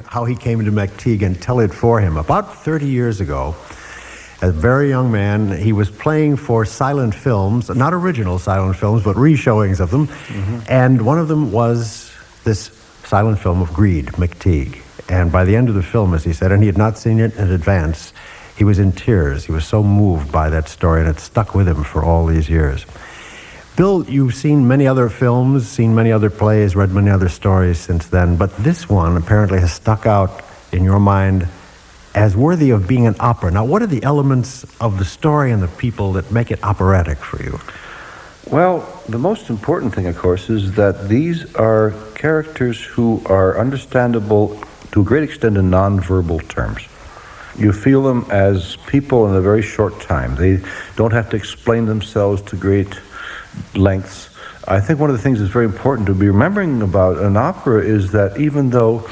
how he came to McTeague and tell it for him. About 30 years ago, as a very young man, he was playing for silent films, not original silent films, but re-showings of them. And one of them was this silent film of Greed, McTeague. And by the end of the film, as he said, and he had not seen it in advance, he was in tears. He was so moved by that story, and it stuck with him for all these years. Bill, you've seen many other films, seen many other plays, read many other stories since then, but this one apparently has stuck out in your mind as worthy of being an opera. Now, what are the elements of the story and the people that make it operatic for you? Well, the most important thing, of course, is that these are characters who are understandable to a great extent in nonverbal terms. You feel them as people in a very short time. They don't have to explain themselves to great lengths. I think one of the things that's very important to be remembering about an opera is that even though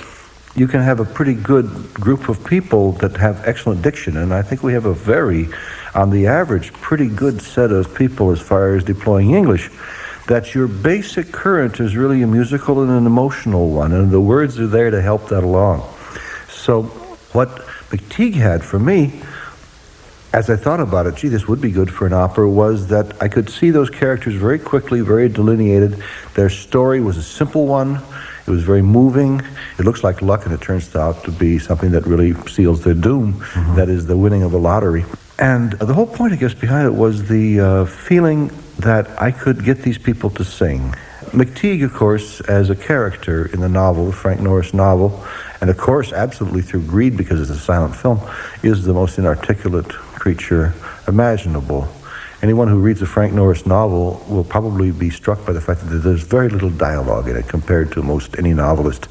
you can have a pretty good group of people that have excellent diction, and I think we have a very, on the average, pretty good set of people as far as deploying English, that your basic current is really a musical and an emotional one, and the words are there to help that along. So what McTeague had for me, as I thought about it, gee, this would be good for an opera, was that I could see those characters very quickly, very delineated. Their story was a simple one. It was very moving. It looks like luck, and it turns out to be something that really seals their doom. That is the winning of a lottery. And the whole point, I guess, behind it was the feeling that I could get these people to sing. McTeague, of course, as a character in the novel, the Frank Norris novel, and of course, absolutely through Greed, because it's a silent film, is the most inarticulate creature imaginable. Anyone who reads a Frank Norris novel will probably be struck by the fact that there's very little dialogue in it compared to most any novelist,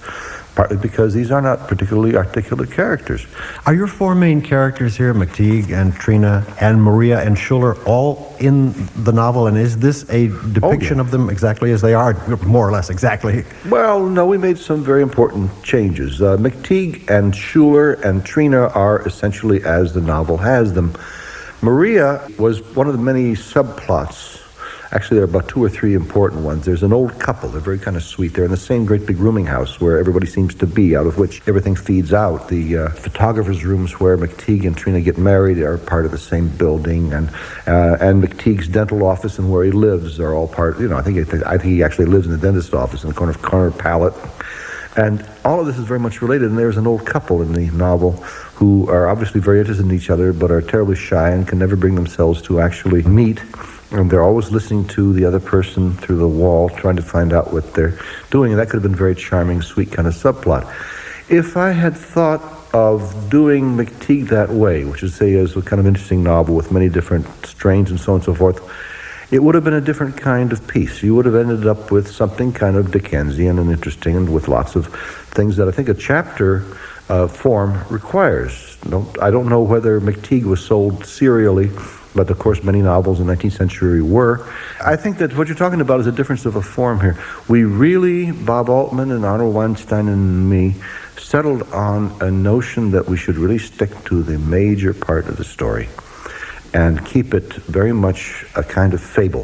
partly because these are not particularly articulate characters. Are your four main characters here, McTeague and Trina and Maria and Schuller, all in the novel? And is this a depiction of them exactly as they are, more or less exactly? Well, no, we made some very important changes. McTeague and Schuller and Trina are essentially as the novel has them. Maria was one of the many subplots. Actually, there are about two or three important ones. There's an old couple. They're very kind of sweet. They're in the same great big rooming house where everybody seems to be, out of which everything feeds out. The photographer's rooms where McTeague and Trina get married are part of the same building, and McTeague's dental office and where he lives are all part. I think he actually lives in the dentist's office in the corner pallet. And all of this is very much related, and there's an old couple in the novel who are obviously very interested in each other, but are terribly shy and can never bring themselves to actually meet. And they're always listening to the other person through the wall, trying to find out what they're doing. And that could have been very charming, sweet kind of subplot. If I had thought of doing McTeague that way, which is, say, as a kind of interesting novel with many different strains and so on and so forth, it would have been a different kind of piece. You would have ended up with something kind of Dickensian and interesting, and with lots of things that I think a chapter form requires. I don't know whether McTeague was sold serially, but of course many novels in the 19th century were. I think that what you're talking about is a difference of a form here. We really, Bob Altman and Arnold Weinstein and me, settled on a notion that we should really stick to the major part of the story and keep it very much a kind of fable,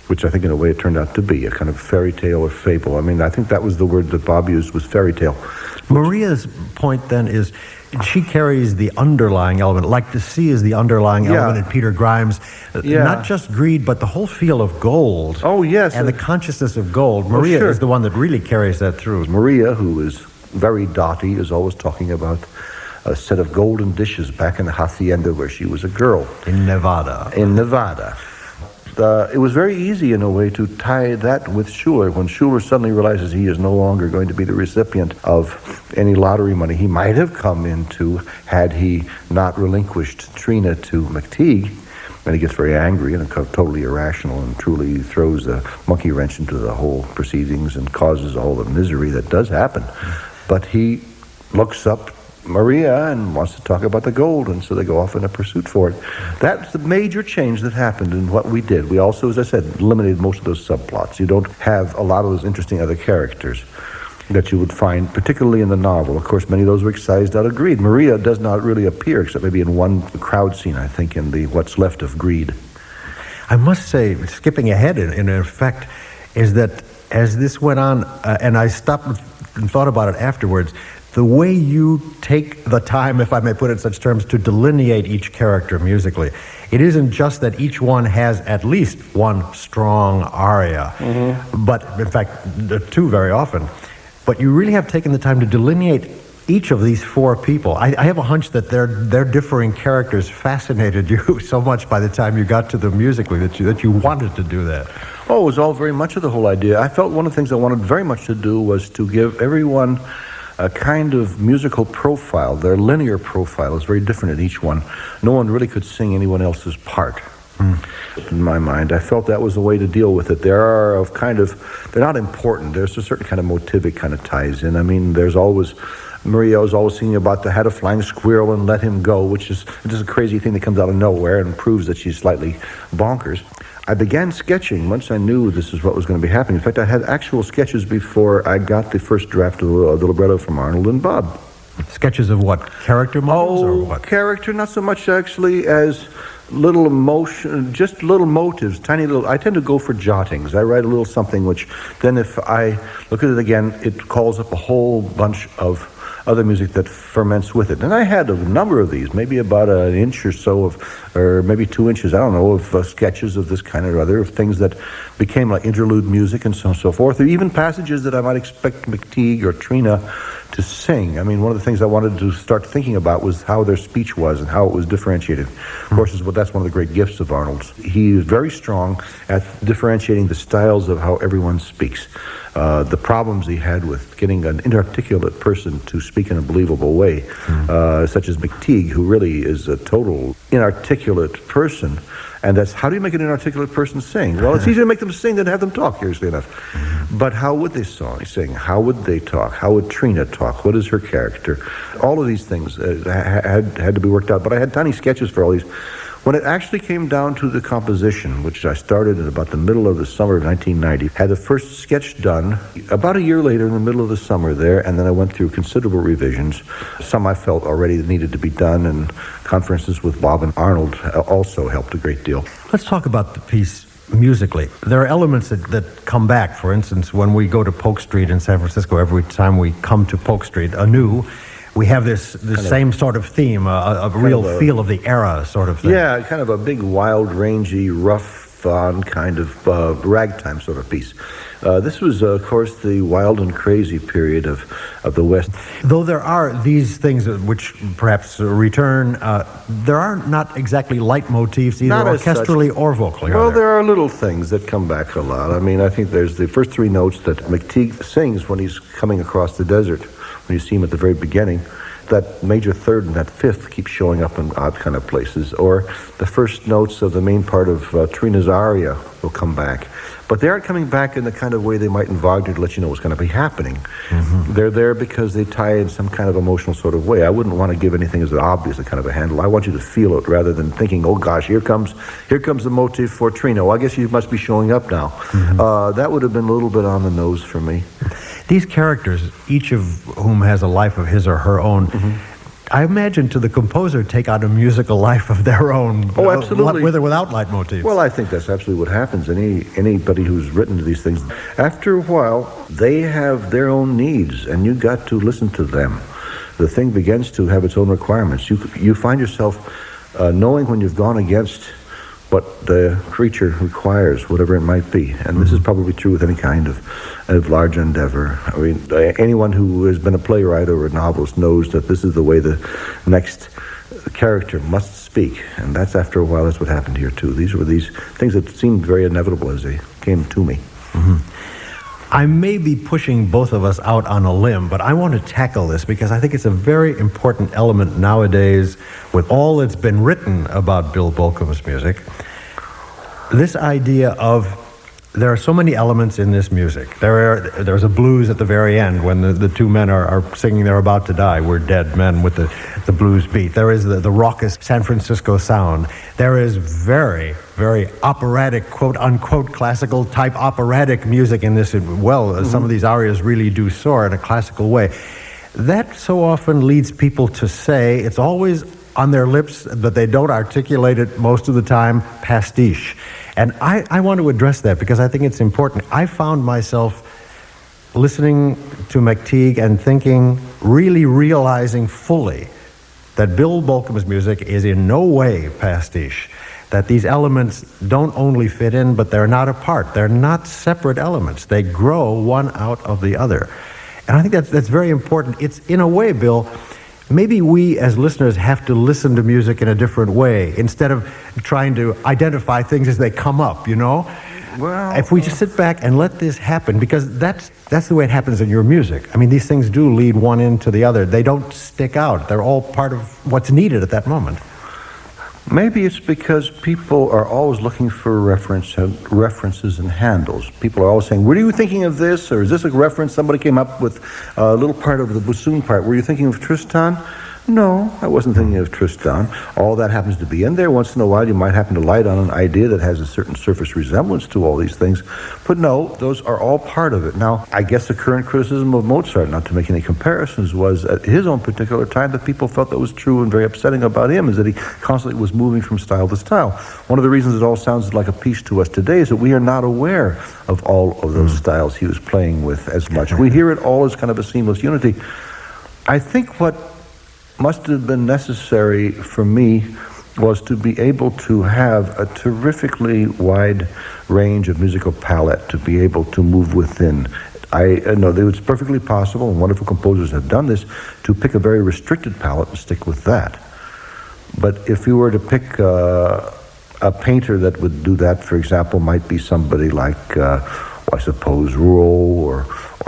which I think in a way it turned out to be, a kind of fairy tale or fable. I mean, I think that was the word that Bob used, was fairy tale. Maria's point then is she carries the underlying element, like the sea is the underlying element in Peter Grimes. Not just greed, but the whole feel of gold. Oh, yes. And the consciousness of gold. Maria is the one that really carries that through. Maria, who is very dotty, is always talking about a set of golden dishes back in the hacienda where she was a girl. In Nevada. It was very easy, in a way, to tie that with Schuller. When Schuller suddenly realizes he is no longer going to be the recipient of any lottery money he might have come into had he not relinquished Trina to McTeague, and he gets very angry and totally irrational and truly throws a monkey wrench into the whole proceedings and causes all the misery that does happen. But he looks up Maria and wants to talk about the gold, and so they go off in a pursuit for it. That's the major change that happened in what we did. We also, as I said, eliminated most of those subplots. You don't have a lot of those interesting other characters that you would find, particularly in the novel. Of course, many of those were excised out of Greed. Maria does not really appear, except maybe in one crowd scene, I think, in the What's Left of Greed. I must say, skipping ahead in effect, is that as this went on, and I stopped and thought about it afterwards, the way you take the time, if I may put it in such terms, to delineate each character musically. It isn't just that each one has at least one strong aria, but in fact, two very often. But you really have taken the time to delineate each of these four people. I have a hunch that their differing characters fascinated you so much by the time you got to the musically that you wanted to do that. Oh, it was all very much of the whole idea. I felt one of the things I wanted very much to do was to give everyone a kind of musical profile. Their linear profile is very different in each one. No one really could sing anyone else's part. In my mind, I felt that was a way to deal with it. They're not important. There's a certain kind of motivic kind of ties in. I mean, Maria was always singing about the had a flying squirrel and let him go, which is just a crazy thing that comes out of nowhere and proves that she's slightly bonkers. I began sketching once I knew this is what was going to be happening. In fact, I had actual sketches before I got the first draft of the libretto from Arnold and Bob. Sketches of what? Character models or what? Character, not so much actually as little emotion, just little motives, tiny little. I tend to go for jottings. I write a little something which then if I look at it again, it calls up a whole bunch of other music that ferments with it. And I had a number of these, maybe about an inch or so or maybe 2 inches, I don't know, of sketches of this kind or other, of things that became like interlude music and so on and so forth, or even passages that I might expect McTeague or Trina to sing. I mean, one of the things I wanted to start thinking about was how their speech was and how it was differentiated. Of course, that's one of the great gifts of Arnold's. He is very strong at differentiating the styles of how everyone speaks. The problems he had with getting an inarticulate person to speak in a believable way, such as McTeague, who really is a total inarticulate person. And that's, how do you make an inarticulate person sing? Well, it's easier to make them sing than to have them talk, curiously enough. But how would they sing? How would they talk? How would Trina talk? What is her character? All of these things had to be worked out. But I had tiny sketches for all these. When it actually came down to the composition, which I started in about the middle of the summer of 1990, had the first sketch done about a year later in the middle of the summer there, and then I went through considerable revisions. Some I felt already needed to be done, and conferences with Bob and Arnold also helped a great deal. Let's talk about the piece musically. There are elements that come back. For instance, when we go to Polk Street in San Francisco, every time we come to Polk Street anew, we have this same sort of theme, a real feel of the era sort of thing. Yeah, kind of a big, wild, rangy, rough on kind of ragtime sort of piece. This was, of course, the wild and crazy period of the West. Though there are these things which perhaps return, there are not exactly leitmotifs either orchestrally or vocally. Well, there are little things that come back a lot. I mean, I think there's the first three notes that McTeague sings when he's coming across the desert, when you see him at the very beginning. That major third and that fifth keep showing up in odd kind of places. Or the first notes of the main part of Trina's aria will come back. But they aren't coming back in the kind of way they might in Wagner to let you know what's going to be happening. Mm-hmm. They're there because they tie in some kind of emotional sort of way. I wouldn't want to give anything as obvious a kind of a handle. I want you to feel it rather than thinking, oh gosh, here comes the motive for Trina. Well, I guess you must be showing up now. Mm-hmm. That would have been a little bit on the nose for me. These characters, each of whom has a life of his or her own, I imagine to the composer take on a musical life of their own. Oh, absolutely. With or without leitmotifs. Well, I think that's absolutely what happens. Anybody who's written these things, after a while, they have their own needs, and you got to listen to them. The thing begins to have its own requirements. You find yourself knowing when you've gone against what the creature requires, whatever it might be. And this is probably true with any kind of large endeavor. I mean, anyone who has been a playwright or a novelist knows that this is the way the next character must speak. And that's, after a while, that's what happened here, too. These were these things that seemed very inevitable as they came to me. I may be pushing both of us out on a limb, but I want to tackle this because I think it's a very important element nowadays with all that's been written about Bill Bolcom's music. This idea of there are so many elements in this music. There's a blues at the very end when the two men are singing they're about to die. We're dead men with the blues beat. There is the raucous San Francisco sound. There is very, very operatic, quote-unquote, classical type operatic music in this. Some of these arias really do soar in a classical way. That so often leads people to say, it's always on their lips, but they don't articulate it most of the time, pastiche. And I want to address that because I think it's important. I found myself listening to McTeague and thinking, really realizing fully that Bill Bolcom's music is in no way pastiche, that these elements don't only fit in, but they're not apart. They're not separate elements. They grow one out of the other. And I think that's very important. It's, in a way, Bill, maybe we as listeners have to listen to music in a different way instead of trying to identify things as they come up, you know? Well, if we just sit back and let this happen, because that's the way it happens in your music. I mean, these things do lead one into the other. They don't stick out. They're all part of what's needed at that moment. maybe it's because people are always looking for references and handles. People are always saying, were you thinking of this? Or is this a reference? Somebody came up with a little part of the bassoon part. Were you thinking of Tristan? No, I wasn't thinking of Tristan. All that happens to be in there. Once in a while, you might happen to light on an idea that has a certain surface resemblance to all these things. But no, those are all part of it. Now, I guess the current criticism of Mozart, not to make any comparisons, was at his own particular time that people felt that was true and very upsetting about him, is that he constantly was moving from style to style. One of the reasons it all sounds like a piece to us today is that we are not aware of all of those styles he was playing with as much. We hear it all as kind of a seamless unity. I think what must have been necessary for me was to be able to have a terrifically wide range of musical palette to be able to move within. I know that it's perfectly possible, and wonderful composers have done this, to pick a very restricted palette and stick with that. But if you were to pick a painter that would do that, for example, might be somebody like, I suppose, Rouault or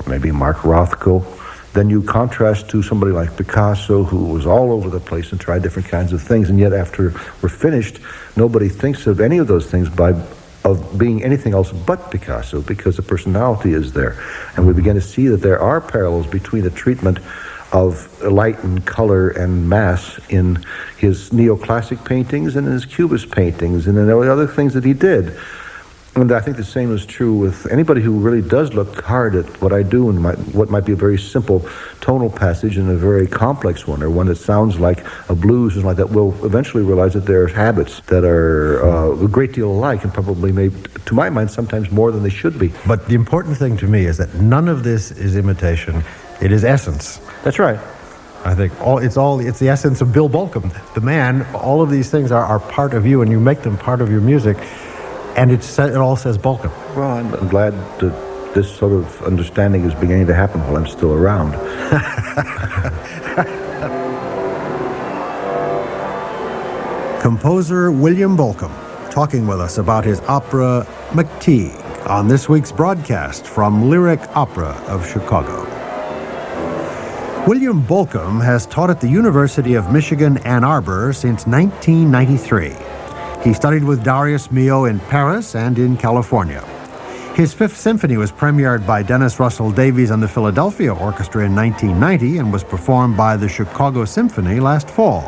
maybe Mark Rothko. Then you contrast to somebody like Picasso, who was all over the place and tried different kinds of things, and yet after we're finished, nobody thinks of any of those things of being anything else but Picasso, because the personality is there. And we begin to see that there are parallels between the treatment of light and color and mass in his neoclassic paintings and in his Cubist paintings and in all the other things that he did. And I think the same is true with anybody who really does look hard at what I do and what might be a very simple tonal passage and a very complex one, or one that sounds like a blues or something like that, will eventually realize that there are habits that are a great deal alike, and probably, maybe, to my mind, sometimes more than they should be. But the important thing to me is that none of this is imitation. It is essence. That's right. I think it's the essence of Bill Bolcom, the man. All of these things are part of you, and you make them part of your music. And it all says Bolcom. Well, I'm glad that this sort of understanding is beginning to happen while I'm still around. Composer William Bolcom talking with us about his opera McTeague on this week's broadcast from Lyric Opera of Chicago. William Bolcom has taught at the University of Michigan, Ann Arbor since 1993. He studied with Darius Milhaud in Paris and in California. His Fifth Symphony was premiered by Dennis Russell Davies and the Philadelphia Orchestra in 1990 and was performed by the Chicago Symphony last fall.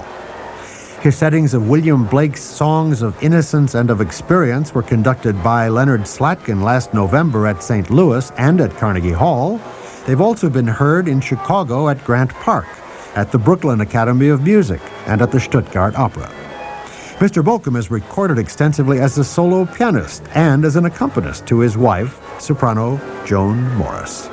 His settings of William Blake's Songs of Innocence and of Experience were conducted by Leonard Slatkin last November at St. Louis and at Carnegie Hall. They've also been heard in Chicago at Grant Park, at the Brooklyn Academy of Music, and at the Stuttgart Opera. Mr. Bolcom is recorded extensively as a solo pianist and as an accompanist to his wife, soprano Joan Morris.